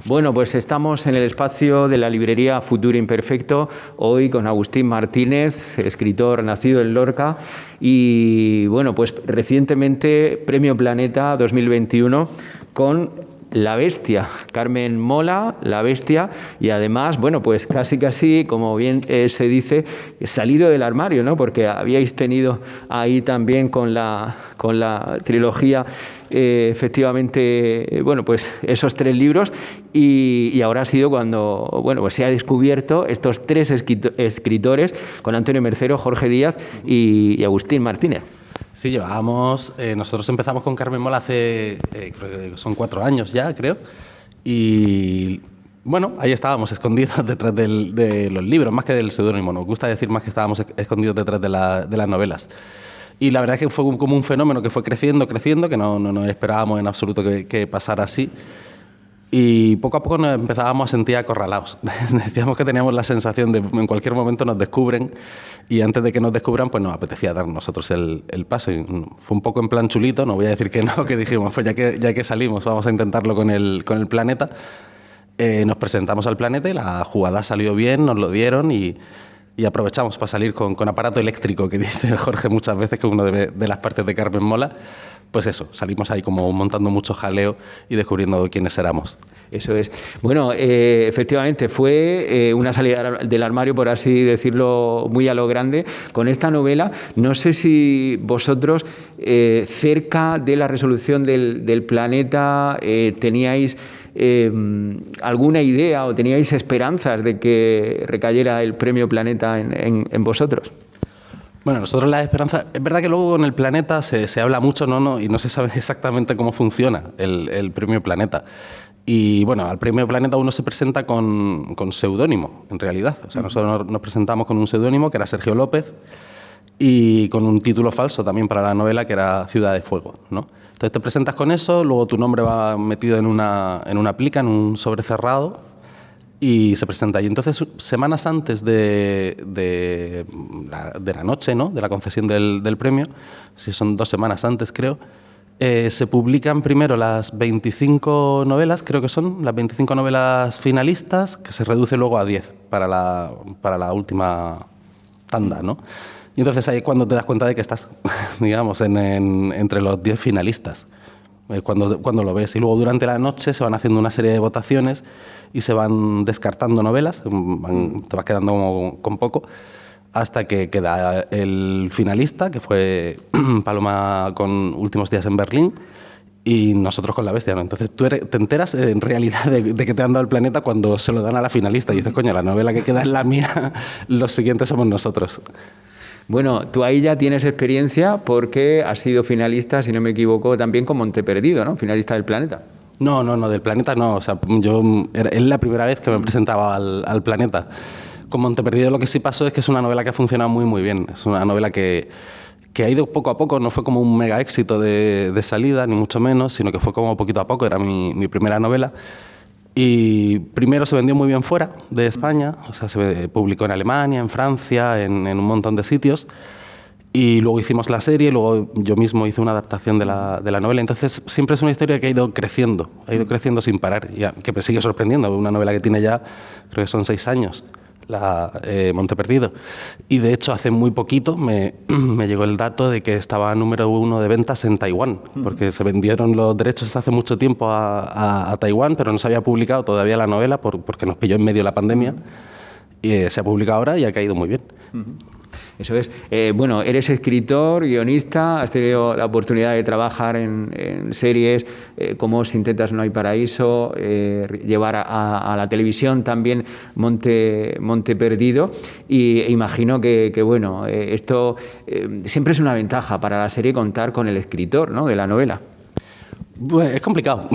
Bueno, pues estamos en el espacio de la librería Futuro Imperfecto, hoy con Agustín Martínez, escritor nacido en Lorca y, bueno, pues recientemente Premio Planeta 2021 con La Bestia, Carmen Mola, La Bestia, y además, bueno, pues casi, como bien se dice, salido del armario, ¿no? Porque habíais tenido ahí también con la trilogía, efectivamente, bueno, pues esos 3 libros, y ahora ha sido cuando, bueno, pues se ha descubierto estos 3 escritores con Antonio Mercero, Jorge Díaz y Agustín Martínez. Sí, nosotros empezamos con Carmen Mola hace, creo que son 4 años ya, creo, y bueno, ahí estábamos escondidos detrás de los libros, más que del seudónimo. Nos gusta decir más que estábamos escondidos detrás de las novelas. Y la verdad es que fue como un fenómeno que fue creciendo, que no nos esperábamos en absoluto que pasara así. Y poco a poco nos empezábamos a sentir acorralados. Decíamos que teníamos la sensación de en cualquier momento nos descubren, y antes de que nos descubran pues nos apetecía dar nosotros el paso. Y fue un poco en plan chulito, no voy a decir que no, que dijimos, pues ya que salimos vamos a intentarlo con el Planeta. Nos presentamos al Planeta y la jugada salió bien, nos lo dieron y aprovechamos para salir con aparato eléctrico, que dice Jorge muchas veces, que es una de las partes de Carmen Mola. Pues eso, salimos ahí como montando mucho jaleo y descubriendo quiénes éramos. Eso es. Bueno, efectivamente, fue una salida del armario, por así decirlo, muy a lo grande, con esta novela. No sé si vosotros, cerca de la resolución del Planeta, teníais alguna idea o teníais esperanzas de que recayera el Premio Planeta en vosotros. Bueno, nosotros la esperanza... Es verdad que luego con el Planeta se habla mucho, ¿no? Y no se sabe exactamente cómo funciona el Premio Planeta. Y bueno, al Premio Planeta uno se presenta con seudónimo, en realidad. O sea, nosotros nos presentamos con un seudónimo, que era Sergio López, y con un título falso también para la novela, que era Ciudad de Fuego, ¿no? Entonces te presentas con eso, luego tu nombre va metido en una plica, en un sobre cerrado, y se presenta. Y entonces, semanas antes de la noche, ¿no?, de la concesión del premio, si son 2 semanas antes, creo, se publican primero las 25 novelas, creo que son, las 25 novelas finalistas, que se reduce luego a 10 para la última tanda, ¿no? Y entonces ahí es cuando te das cuenta de que estás, digamos, entre los 10 finalistas. Cuando lo ves. Y luego durante la noche se van haciendo una serie de votaciones y se van descartando novelas, te vas quedando como con poco, hasta que queda el finalista, que fue Paloma con Últimos días en Berlín, y nosotros con La Bestia, ¿no? Entonces tú te enteras en realidad de que te han dado el Planeta cuando se lo dan a la finalista y dices, coño, la novela que queda es la mía, los siguientes somos nosotros. Bueno, tú ahí ya tienes experiencia porque has sido finalista, si no me equivoco, también con Monteperdido, ¿no? Finalista del Planeta. No, del Planeta no. O sea, es la primera vez que me presentaba al Planeta. Con Monteperdido lo que sí pasó es que es una novela que ha funcionado muy, muy bien. Es una novela que ha ido poco a poco, no fue como un mega éxito de salida, ni mucho menos, sino que fue como poquito a poco. Era mi primera novela. Y primero se vendió muy bien fuera de España, o sea, se publicó en Alemania, en Francia, en un montón de sitios. Y luego hicimos la serie, luego yo mismo hice una adaptación de la novela. Entonces siempre es una historia que ha ido creciendo sin parar, que me sigue sorprendiendo. Una novela que tiene ya, creo que son 6 años, Monteperdido. Y de hecho hace muy poquito me llegó el dato de que estaba número 1 de ventas en Taiwán, porque se vendieron los derechos hace mucho tiempo a Taiwán, pero no se había publicado todavía la novela porque nos pilló en medio de la pandemia. Y se ha publicado ahora y ha caído muy bien. Eso es. Bueno, eres escritor, guionista, has tenido la oportunidad de trabajar en series como Si intentas no hay paraíso, llevar a la televisión también Monteperdido, y imagino que bueno, esto siempre es una ventaja para la serie contar con el escritor, ¿no?, de la novela. Bueno, es complicado,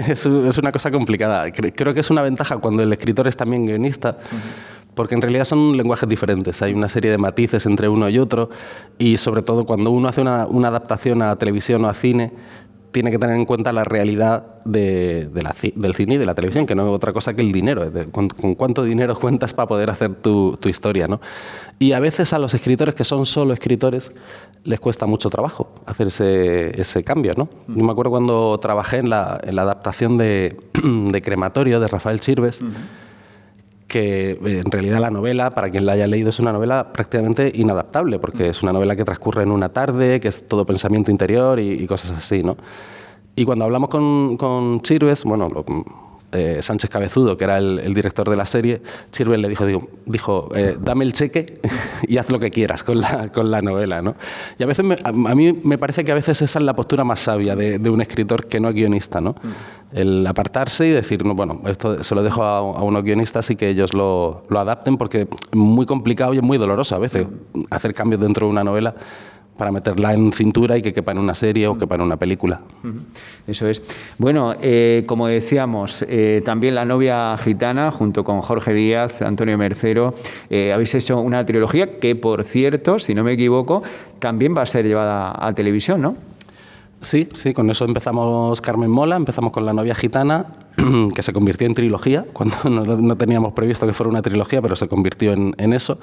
es una cosa complicada. Creo que es una ventaja cuando el escritor es también guionista, porque en realidad son lenguajes diferentes, hay una serie de matices entre uno y otro, y sobre todo cuando uno hace una adaptación a televisión o a cine, tiene que tener en cuenta la realidad del cine y de la televisión, que no es otra cosa que el dinero, con cuánto dinero cuentas para poder hacer tu historia, ¿no? Y a veces a los escritores que son solo escritores les cuesta mucho trabajo hacer ese cambio, ¿no? Yo me acuerdo cuando trabajé en la adaptación de de Crematorio, de Rafael Chirves, que en realidad la novela, para quien la haya leído, es una novela prácticamente inadaptable, porque es una novela que transcurre en una tarde, que es todo pensamiento interior y cosas así, ¿no? Y cuando hablamos con Chirves, bueno, Sánchez Cabezudo, que era el director de la serie, Chirves le dijo dame el cheque y haz lo que quieras con la novela, ¿no? Y a veces a mí me parece que a veces esa es la postura más sabia de un escritor que no es guionista, ¿no? El apartarse y decir, no, bueno, esto se lo dejo a unos guionistas y que ellos lo adapten, porque es muy complicado y es muy doloroso a veces hacer cambios dentro de una novela para meterla en cintura y que quepa en una serie o quepa en una película. Eso es. Bueno, como decíamos, también La novia gitana, junto con Jorge Díaz, Antonio Mercero, habéis hecho una trilogía que, por cierto, si no me equivoco, también va a ser llevada a televisión, ¿no? Sí, con eso empezamos Carmen Mola, empezamos con La novia gitana, que se convirtió en trilogía, cuando no teníamos previsto que fuera una trilogía, pero se convirtió en eso.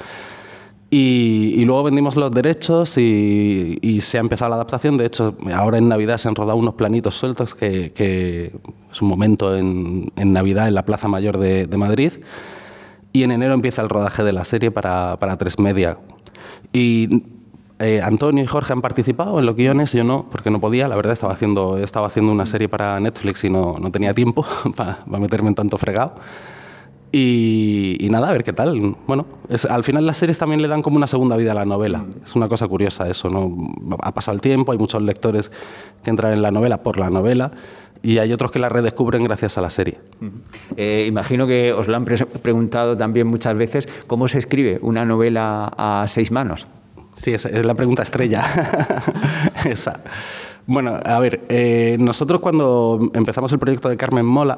Y luego vendimos los derechos y se ha empezado la adaptación. De hecho, ahora en Navidad se han rodado unos planitos sueltos que es un momento en Navidad en la Plaza Mayor de Madrid. Y en enero empieza el rodaje de la serie para 3 Media. Y Antonio y Jorge han participado en los guiones, yo no, porque no podía. La verdad, estaba haciendo una serie para Netflix y no tenía tiempo para meterme en tanto fregado. Y nada, a ver qué tal. Bueno, al final las series también le dan como una segunda vida a la novela. Es una cosa curiosa eso, ¿no? Ha pasado el tiempo, hay muchos lectores que entran en la novela por la novela y hay otros que la redescubren gracias a la serie. Imagino que os lo han preguntado también muchas veces, ¿cómo se escribe una novela a 6 manos? Sí, esa es la pregunta estrella. Esa. Bueno, a ver, nosotros cuando empezamos el proyecto de Carmen Mola,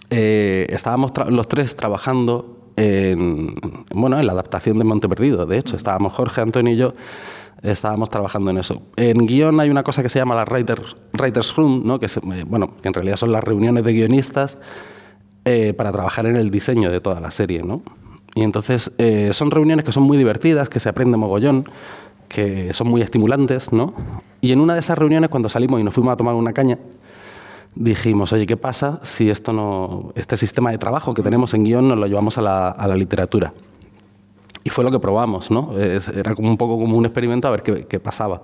estábamos los tres trabajando en la adaptación de Monte Perdido. De hecho, estábamos Jorge, Antonio y yo, estábamos trabajando en eso. En guión hay una cosa que se llama la Writers' Room, ¿no? Que en realidad son las reuniones de guionistas para trabajar en el diseño de toda la serie, ¿no? Y entonces son reuniones que son muy divertidas, que se aprende mogollón, que son muy estimulantes, ¿no? Y en una de esas reuniones, cuando salimos y nos fuimos a tomar una caña, dijimos, oye, ¿qué pasa si este sistema de trabajo que tenemos en guión nos lo llevamos a la literatura? Y fue lo que probamos, ¿no? Era como un poco como un experimento a ver qué pasaba.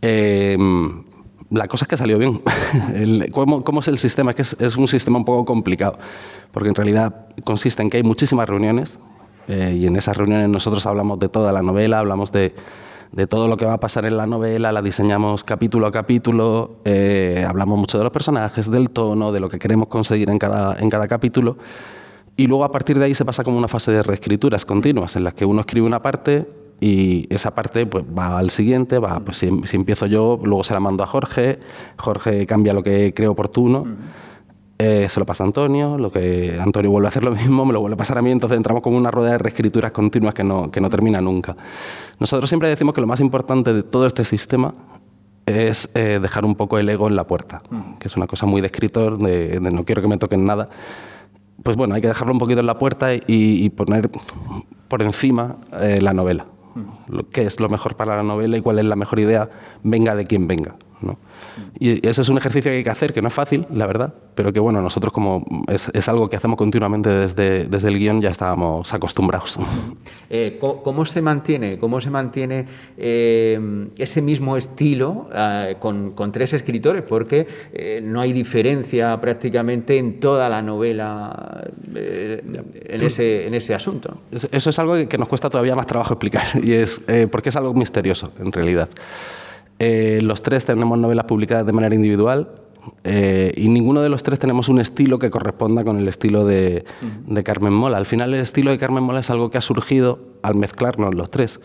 La cosa es que salió bien. ¿Cómo es el sistema? Es que es un sistema un poco complicado, porque en realidad consiste en que hay muchísimas reuniones y en esas reuniones nosotros hablamos de toda la novela, hablamos de todo lo que va a pasar en la novela, la diseñamos capítulo a capítulo, hablamos mucho de los personajes, del tono, de lo que queremos conseguir en cada capítulo. Y luego a partir de ahí se pasa como una fase de reescrituras continuas, en las que uno escribe una parte y esa parte pues va al siguiente, pues si empiezo yo, luego se la mando a Jorge cambia lo que cree oportuno, se lo pasa a Antonio, Antonio vuelve a hacer lo mismo, me lo vuelve a pasar a mí, entonces entramos como una rueda de reescrituras continuas que no termina nunca. Nosotros siempre decimos que lo más importante de todo este sistema es dejar un poco el ego en la puerta, que es una cosa muy de escritor, de no quiero que me toquen nada. Pues bueno, hay que dejarlo un poquito en la puerta y poner por encima la novela. Qué es lo mejor para la novela y cuál es la mejor idea, venga de quien venga, ¿no? Y ese es un ejercicio que hay que hacer, que no es fácil, la verdad, pero que bueno, nosotros como es algo que hacemos continuamente desde el guión, ya estábamos acostumbrados. ¿Cómo se mantiene ese mismo estilo con 3 escritores? Porque no hay diferencia prácticamente en toda la novela en ese asunto. Eso es algo que nos cuesta todavía más trabajo explicar, y es porque es algo misterioso, en realidad. Los 3 tenemos novelas publicadas de manera individual y ninguno de los 3 tenemos un estilo que corresponda con el estilo de Carmen Mola. Al final el estilo de Carmen Mola es algo que ha surgido al mezclarnos los 3.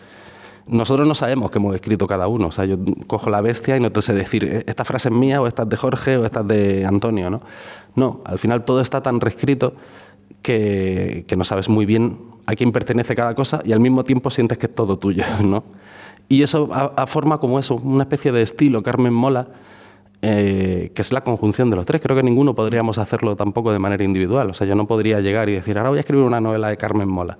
Nosotros no sabemos qué hemos escrito cada uno. O sea, yo cojo La Bestia y no te sé decir esta frase es mía o esta es de Jorge o esta es de Antonio, ¿no? No, al final todo está tan reescrito que no sabes muy bien a quién pertenece cada cosa y al mismo tiempo sientes que es todo tuyo, ¿no? Y eso forma como eso, una especie de estilo Carmen Mola, que es la conjunción de los 3. Creo que ninguno podríamos hacerlo tampoco de manera individual. O sea, yo no podría llegar y decir, ahora voy a escribir una novela de Carmen Mola.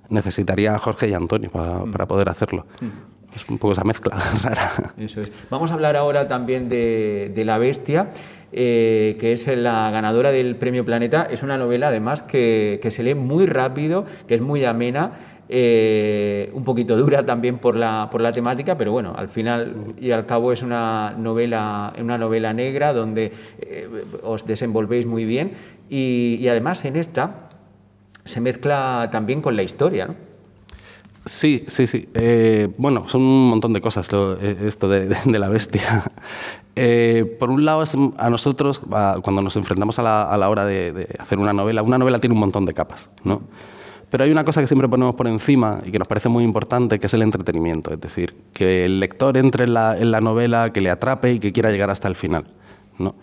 necesitaría a Jorge y a Antonio para poder hacerlo. Es un poco esa mezcla rara. Eso es. Vamos a hablar ahora también de La Bestia, que es la ganadora del Premio Planeta. Es una novela, además, que se lee muy rápido, que es muy amena, un poquito dura también por la temática, pero bueno, al final y al cabo es una novela negra donde os desenvolvéis muy bien y además en esta se mezcla también con la historia, ¿no? Sí. Bueno, son un montón de cosas esto de La Bestia. Por un lado, a nosotros, cuando nos enfrentamos a la hora de hacer una novela tiene un montón de capas, ¿no? Pero hay una cosa que siempre ponemos por encima y que nos parece muy importante, que es el entretenimiento. Es decir, que el lector entre en la novela, que le atrape y que quiera llegar hasta el final, ¿no?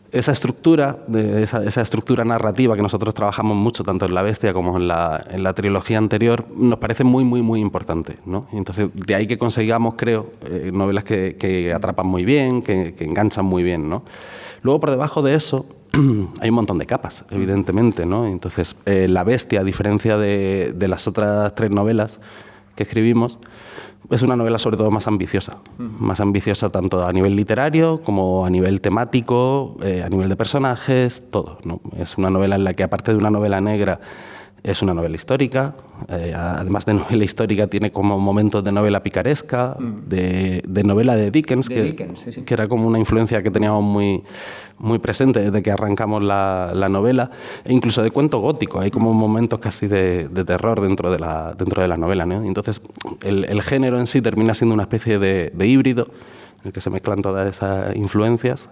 Esa estructura, esa estructura narrativa que nosotros trabajamos mucho, tanto en La Bestia como en la trilogía anterior, nos parece muy, muy, muy importante, ¿no? Y entonces, de ahí que consigamos, creo, novelas que atrapan muy bien, que enganchan muy bien, ¿no? Luego, por debajo de eso, hay un montón de capas, evidentemente, ¿no? Entonces, La Bestia, a diferencia de las otras 3 novelas que escribimos, es una novela sobre todo más ambiciosa tanto a nivel literario como a nivel temático, a nivel de personajes, todo, ¿no? Es una novela en la que, aparte de una novela negra, es una novela histórica. Además de novela histórica, tiene como momentos de novela picaresca, de novela de Dickens, que era como una influencia que teníamos muy, muy presente desde que arrancamos la novela, e incluso de cuento gótico. Hay como momentos casi de terror dentro de la novela, ¿no? Entonces, el género en sí termina siendo una especie de híbrido en el que se mezclan todas esas influencias.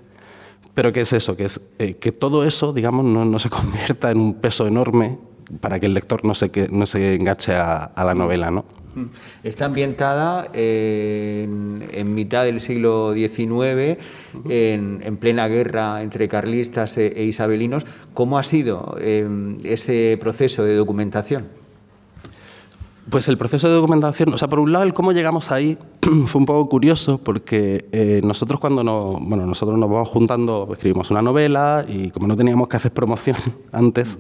Pero ¿qué es eso? Que todo eso, digamos, no se convierta en un peso enorme para que el lector no se enganche a la novela, ¿no? Está ambientada en mitad del siglo XIX, en plena guerra entre carlistas e isabelinos. ¿Cómo ha sido ese proceso de documentación? Pues el proceso de documentación, o sea, por un lado, el cómo llegamos ahí fue un poco curioso, porque nosotros nosotros nos vamos juntando, escribimos una novela y como no teníamos que hacer promoción antes,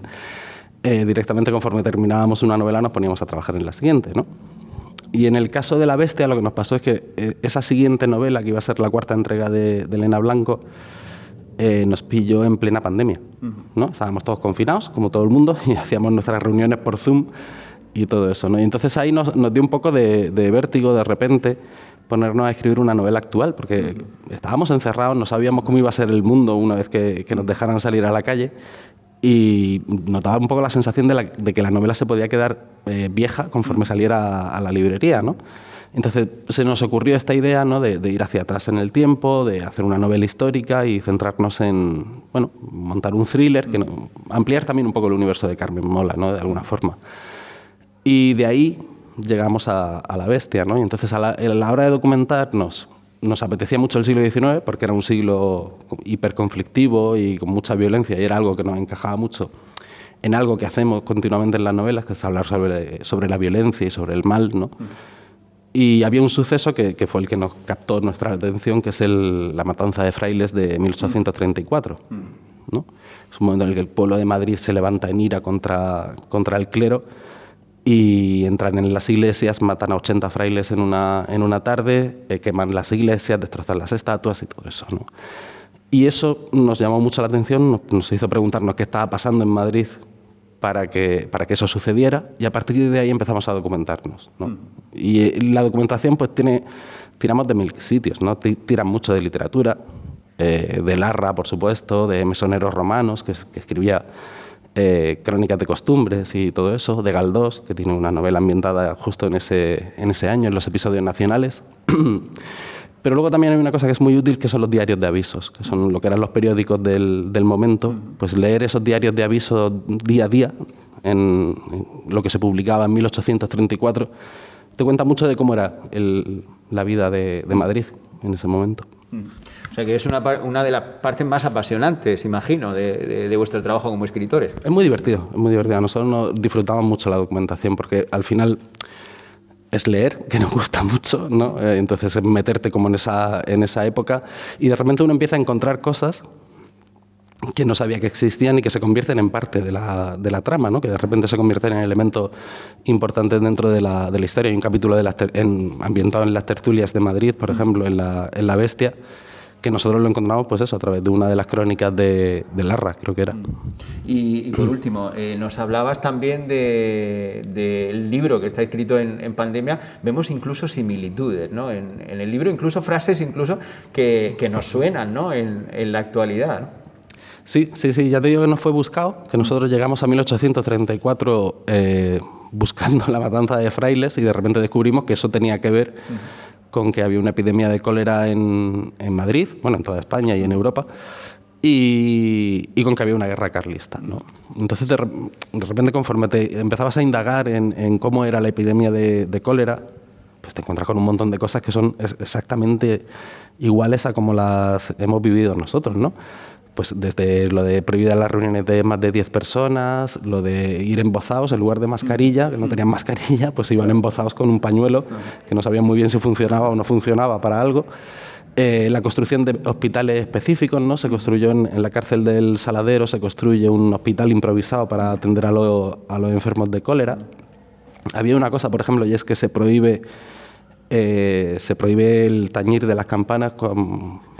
directamente conforme terminábamos una novela nos poníamos a trabajar en la siguiente, ¿no? Y en el caso de La Bestia lo que nos pasó es que esa siguiente novela, que iba a ser la 4ª entrega de Elena Blanco, nos pilló en plena pandemia, ¿no? Estábamos todos confinados, como todo el mundo, y hacíamos nuestras reuniones por Zoom y todo eso, ¿no? Y entonces ahí nos dio un poco de vértigo de repente ponernos a escribir una novela actual, porque estábamos encerrados, no sabíamos cómo iba a ser el mundo una vez que nos dejaran salir a la calle, y notaba un poco la sensación de que la novela se podía quedar vieja conforme saliera a la librería, ¿no? Entonces se nos ocurrió esta idea, ¿no?, de ir hacia atrás en el tiempo, de hacer una novela histórica y centrarnos en, bueno, montar un thriller, ampliar también un poco el universo de Carmen Mola, ¿no?, de alguna forma. Y de ahí llegamos a La Bestia, ¿no? Y entonces a la hora de documentarnos, nos apetecía mucho el siglo XIX porque era un siglo hiperconflictivo y con mucha violencia, y era algo que nos encajaba mucho en algo que hacemos continuamente en las novelas, que es hablar sobre la violencia y sobre el mal, ¿no? Y había un suceso que fue el que nos captó nuestra atención, que es la matanza de frailes de 1834, ¿no? Es un momento en el que el pueblo de Madrid se levanta en ira contra el clero y entran en las iglesias, matan a 80 frailes en una tarde, queman las iglesias, destrozan las estatuas y todo eso, ¿no? Y eso nos llamó mucho la atención, nos hizo preguntarnos qué estaba pasando en Madrid para que eso sucediera, y a partir de ahí empezamos a documentarnos, ¿no? Y la documentación, pues tiramos de 1000 sitios, ¿no? Tiran mucho de literatura, de Larra, por supuesto, de Mesoneros Romanos, que escribía Crónicas de Costumbres y todo eso, de Galdós, que tiene una novela ambientada justo en ese año, en los episodios nacionales. Pero luego también hay una cosa que es muy útil, que son los diarios de avisos, que son lo que eran los periódicos del momento. Pues leer esos diarios de avisos día a día, en lo que se publicaba en 1834, te cuenta mucho de cómo era la vida de Madrid en ese momento. O sea que es una de las partes más apasionantes, imagino, de vuestro trabajo como escritores. Es muy divertido, es muy divertido. Nosotros nos disfrutamos mucho la documentación porque al final es leer, que nos gusta mucho, ¿no? Entonces es meterte como en esa época, y de repente uno empieza a encontrar cosas que no sabía que existían y que se convierten en parte de la trama, ¿no? Que de repente se convierten en elementos importantes dentro de la historia. Hay un capítulo ambientado en las tertulias de Madrid, por ejemplo, en La Bestia, que nosotros lo encontramos pues eso, a través de una de las crónicas de Larra, creo que era. Y por último, nos hablabas también del libro que está escrito en pandemia. Vemos incluso similitudes, ¿no? En el libro, incluso frases que nos suenan, ¿no? en la actualidad, ¿no? Sí, ya te digo que no fue buscado, que nosotros llegamos a 1834 buscando la matanza de frailes y de repente descubrimos que eso tenía que ver con que había una epidemia de cólera en Madrid, bueno, en toda España y en Europa, y con que había una guerra carlista, ¿no? Entonces, de repente, conforme te empezabas a indagar en cómo era la epidemia de cólera, pues te encuentras con un montón de cosas que son exactamente iguales a como las hemos vivido nosotros, ¿no? Pues desde lo de prohibidas las reuniones de más de 10 personas, lo de ir embozados en lugar de mascarilla, que no tenían mascarilla, pues iban embozados con un pañuelo, que no sabían muy bien si funcionaba o no funcionaba para algo. La construcción de hospitales específicos, ¿no? Se construyó en la cárcel del Saladero, se construye un hospital improvisado para atender a los enfermos de cólera. Había una cosa, por ejemplo, y es que se prohíbe el tañir de las campanas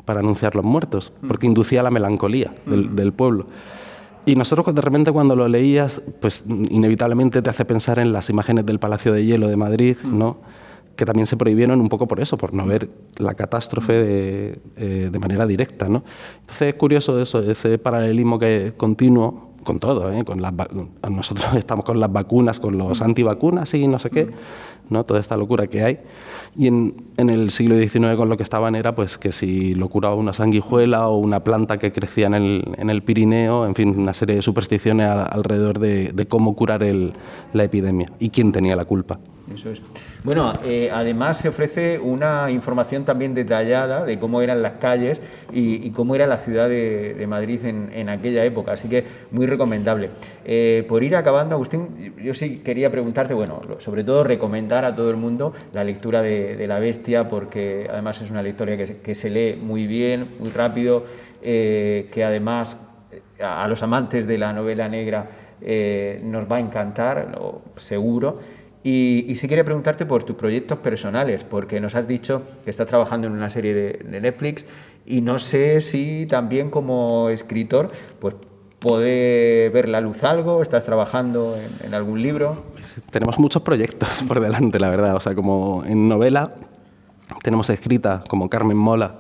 para anunciar los muertos, porque inducía la melancolía del pueblo. Y nosotros de repente cuando lo leías, pues inevitablemente te hace pensar en las imágenes del Palacio de Hielo de Madrid, ¿no? Que también se prohibieron un poco por eso, por no ver la catástrofe de manera directa, ¿no? Entonces es curioso eso, ese paralelismo continuo con todo, ¿eh? Nosotros estamos con las vacunas, con los antivacunas y no sé qué, ¿no? Toda esta locura que hay. Y en el siglo XIX con lo que estaban era pues que si lo curaba una sanguijuela o una planta que crecía en el Pirineo, en fin, una serie de supersticiones alrededor de cómo curar la epidemia y quién tenía la culpa. Eso es. Bueno, además se ofrece una información también detallada de cómo eran las calles y cómo era la ciudad de Madrid en aquella época, así que muy recomendable. Por ir acabando, Agustín, yo sí quería preguntarte, bueno, sobre todo recomendar a todo el mundo la lectura de La Bestia, porque además es una lectura que se lee muy bien, muy rápido, que además a los amantes de la novela negra nos va a encantar, seguro. Y sí quería preguntarte por tus proyectos personales, porque nos has dicho que estás trabajando en una serie de Netflix y no sé si también como escritor pues puede ver la luz algo, estás trabajando en algún libro. Tenemos muchos proyectos por delante, la verdad. O sea, como en novela tenemos escrita, como Carmen Mola,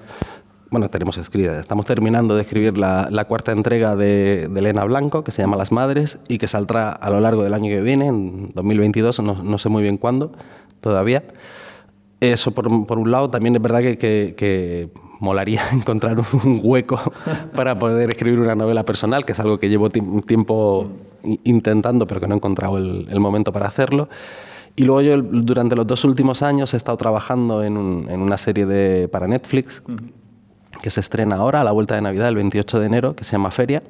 bueno, tenemos escrita, estamos terminando de escribir la cuarta entrega de Elena Blanco, que se llama Las Madres, y que saldrá a lo largo del año que viene, en 2022, no sé muy bien cuándo, todavía. Eso por un lado. También es verdad que molaría encontrar un hueco para poder escribir una novela personal, que es algo que llevo tiempo intentando, pero que no he encontrado el momento para hacerlo. Y luego yo, durante los 2 últimos años, he estado trabajando en una serie para Netflix, que se estrena ahora, a la vuelta de Navidad, el 28 de enero, que se llama Feria.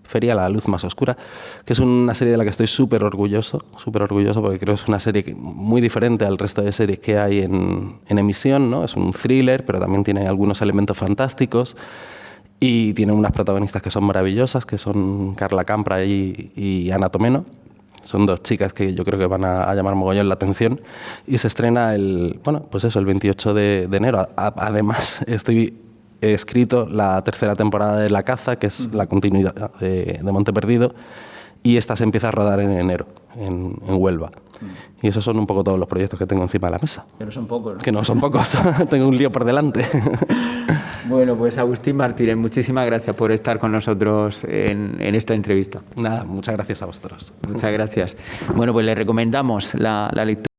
Feria, la luz más oscura, que es una serie de la que estoy súper orgulloso, porque creo que es una serie muy diferente al resto de series que hay en emisión, ¿no? Es un thriller, pero también tiene algunos elementos fantásticos y tiene unas protagonistas que son maravillosas, que son Carla Campra y Ana Tomeno. Son 2 chicas que yo creo que van a llamar mogollón la atención, y se estrena el 28 de enero. Además, he escrito la 3ª temporada de La Caza, que es la continuidad de Monte Perdido, y esta se empieza a rodar en enero, en Huelva. Y esos son un poco todos los proyectos que tengo encima de la mesa. Que no son pocos, ¿no? Que no son pocos, tengo un lío por delante. Bueno, pues Agustín Martínez, muchísimas gracias por estar con nosotros en esta entrevista. Nada, muchas gracias a vosotros. Muchas gracias. Bueno, pues le recomendamos la lectura.